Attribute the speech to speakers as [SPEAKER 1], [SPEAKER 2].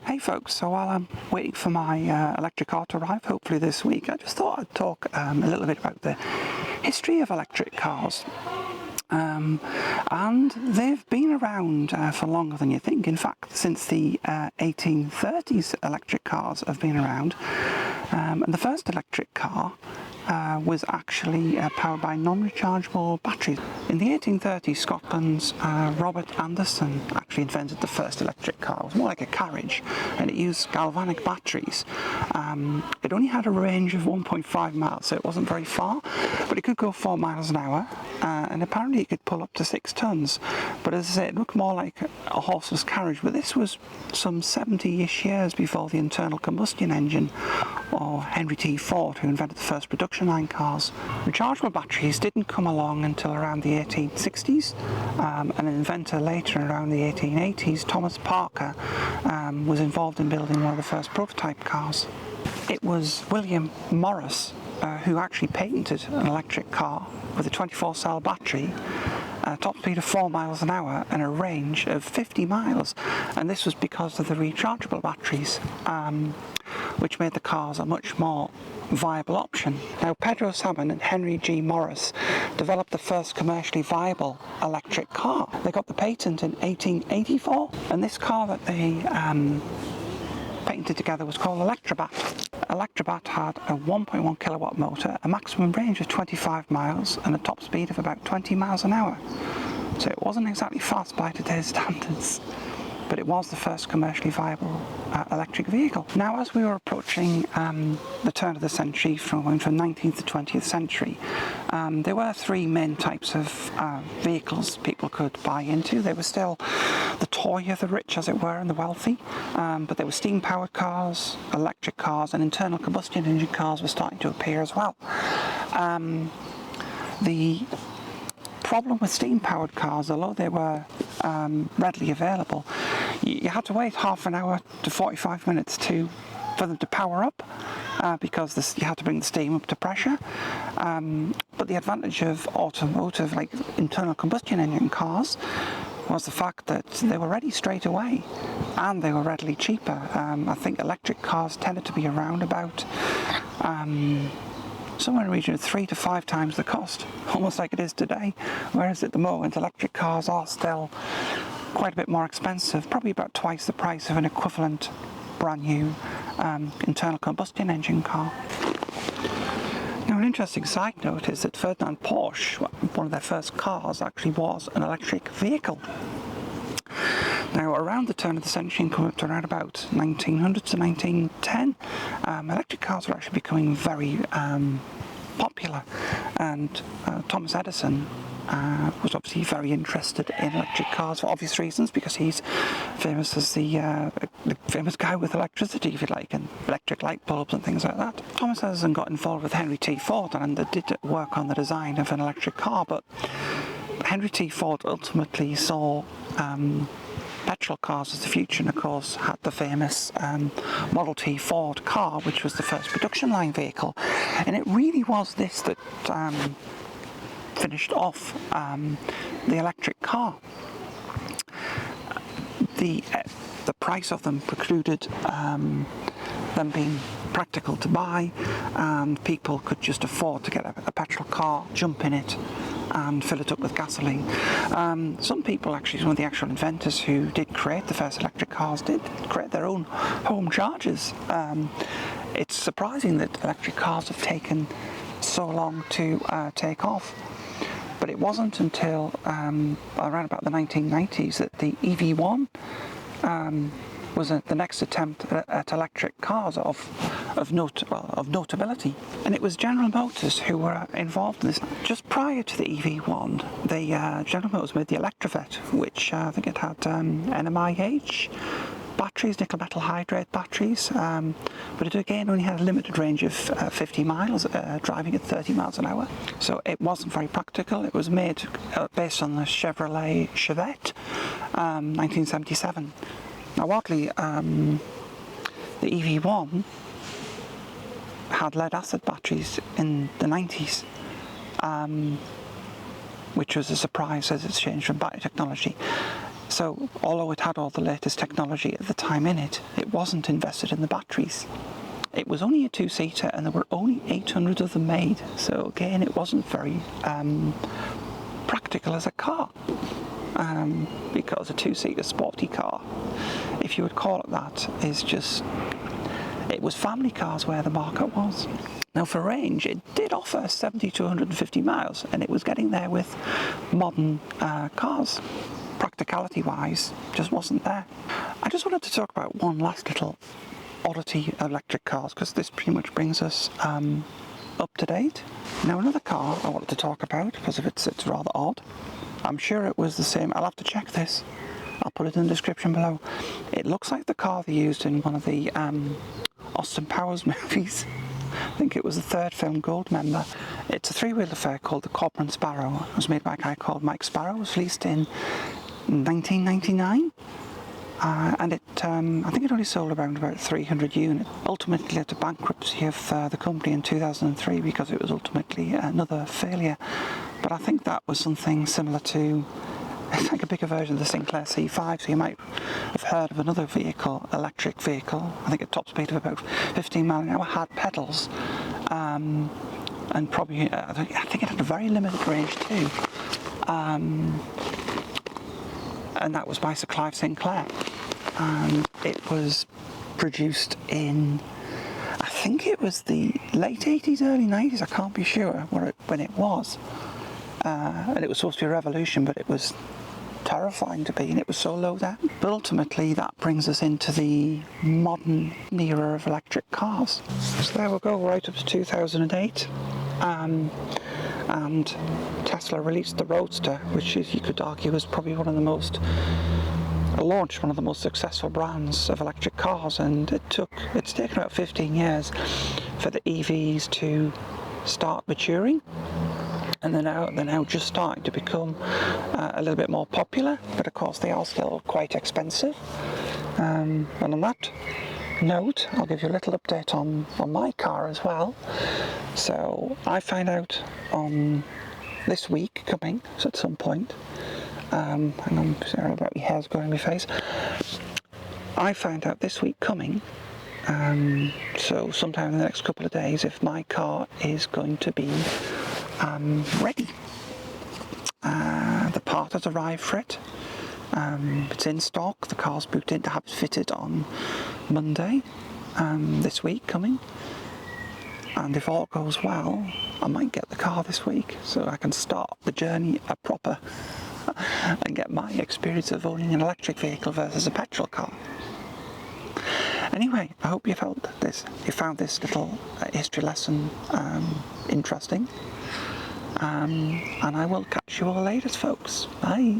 [SPEAKER 1] Hey folks, so while I'm waiting for my electric car to arrive, hopefully this week, I just thought I'd talk a little bit about the history of electric cars. And they've been around for longer than you think. In fact, since the 1830s, electric cars have been around. And the first electric car was actually powered by non-rechargeable batteries. In the 1830s, Scotland's Robert Anderson actually invented the first electric car. It was more like a carriage, and it used galvanic batteries. It only had a range of 1.5 miles, so it wasn't very far, but it could go 4 miles an hour, and apparently it could pull up to 6 tons. But as I say, it looked more like a horseless carriage, but this was some 70-ish years before the internal combustion engine, or Henry T. Ford, who invented the first production line cars. Rechargeable batteries didn't come along until around the 1860s. An inventor later, around the 1880s, Thomas Parker, was involved in building one of the first prototype cars. It was William Morris who actually patented an electric car with a 24-cell battery, a top speed of 4 miles an hour and a range of 50 miles. And this was because of the rechargeable batteries, which made the cars a much more viable option. Now, Pedro Salmon and Henry G. Morris developed the first commercially viable electric car. They got the patent in 1884, and this car that they patented together was called Electrobat. Electrobat had a 1.1 kilowatt motor, a maximum range of 25 miles and a top speed of about 20 miles an hour. So it wasn't exactly fast by today's standards, but it was the first commercially viable electric vehicle. Now, as we were approaching the turn of the century, from 19th to 20th century, there were three main types of vehicles people could buy into. They were still the toy of the rich, as it were, and the wealthy, but there were steam-powered cars, electric cars, and internal combustion engine cars were starting to appear as well. The problem with steam-powered cars, although they were readily available, you had to wait half an hour to 45 minutes for them to power up, because you had to bring the steam up to pressure. But the advantage of automotive, like internal combustion engine cars, was the fact that they were ready straight away and they were readily cheaper. I think electric cars tended to be around about somewhere in the region of 3 to 5 times the cost, almost like it is today, whereas at the moment electric cars are still quite a bit more expensive, probably about twice the price of an equivalent brand new internal combustion engine car. Now, an interesting side note is that Ferdinand Porsche, one of their first cars, actually was an electric vehicle. Now, around the turn of the century and coming up to around about 1900 to 1910, electric cars were actually becoming very popular, and Thomas Edison was obviously very interested in electric cars for obvious reasons, because he's famous as the famous guy with electricity, if you like, and electric light bulbs and things like that. Thomas Edison got involved with Henry T. Ford, and they did work on the design of an electric car, but Henry T. Ford ultimately saw petrol cars as the future, and of course had the famous Model T Ford car, which was the first production line vehicle. And it really was this that finished off the electric car. The price of them precluded them being practical to buy, and people could just afford to get a petrol car, jump in it and fill it up with gasoline. Some people, actually, some of the actual inventors who did create the first electric cars, did create their own home chargers. It's surprising that electric cars have taken so long to take off. But it wasn't until around about the 1990s that the EV1 was the next attempt at electric cars of notability. And it was General Motors who were involved in this. Just prior to the EV1, General Motors made the Electrovet, which I think it had NMIH batteries, nickel metal hydrate batteries, but it again only had a limited range of 50 miles, driving at 30 miles an hour. So it wasn't very practical. It was made based on the Chevrolet Chevette, 1977. Now, oddly, the EV1 had lead-acid batteries in the 90s, which was a surprise as it's changed from battery technology. So although it had all the latest technology at the time in it, it wasn't invested in the batteries. It was only a two-seater and there were only 800 of them made. So again, it wasn't very practical as a car. Because a two-seater sporty car, if you would call it that, is just, it was family cars where the market was. Now for range, it did offer 70 to 150 miles, and it was getting there with modern cars. Practicality wise, just wasn't there. I just wanted to talk about one last little oddity of electric cars, because this pretty much brings us up to date. Now another car I wanted to talk about, because of it's rather odd. I'm sure it was the same, I'll have to check this, I'll put it in the description below. It looks like the car they used in one of the Austin Powers movies. I think it was the third film, Goldmember. It's a three-wheel affair called the Cobra Sparrow. It was made by a guy called Mike Sparrow. It was released in 1999. And it, I think it only sold around about 300 units. Ultimately led to bankruptcy of the company in 2003 because it was ultimately another failure. But I think that was something similar to, it's like a bigger version of the Sinclair C5, so you might have heard of another vehicle, electric vehicle, I think at top speed of about 15 miles an hour, had pedals, and probably, I think it had a very limited range too, and that was by Sir Clive Sinclair, and it was produced in, I think it was the late 80s, early 90s, I can't be sure when it was. And it was supposed to be a revolution, but it was terrifying to be, and it was so low down. But ultimately that brings us into the modern era of electric cars. So there we go, right up to 2008. And Tesla released the Roadster, which is, you could argue, is probably launched one of the most successful brands of electric cars, and it's taken about 15 years for the EVs to start maturing. And they're now just starting to become a little bit more popular, but of course they are still quite expensive. And on that note, I'll give you a little update on my car as well. So I find out on this week coming, so at some point, and I'm sorry about my hair's going in my face. I found out this week coming, so sometime in the next couple of days, if my car is going to be ready. The part has arrived for it. It's in stock. The car's booked in to have it fitted on Monday this week coming. And if all goes well, I might get the car this week so I can start the journey proper and get my experience of owning an electric vehicle versus a petrol car. Anyway, I hope you found this little history lesson interesting. And I will catch you all later, folks. Bye.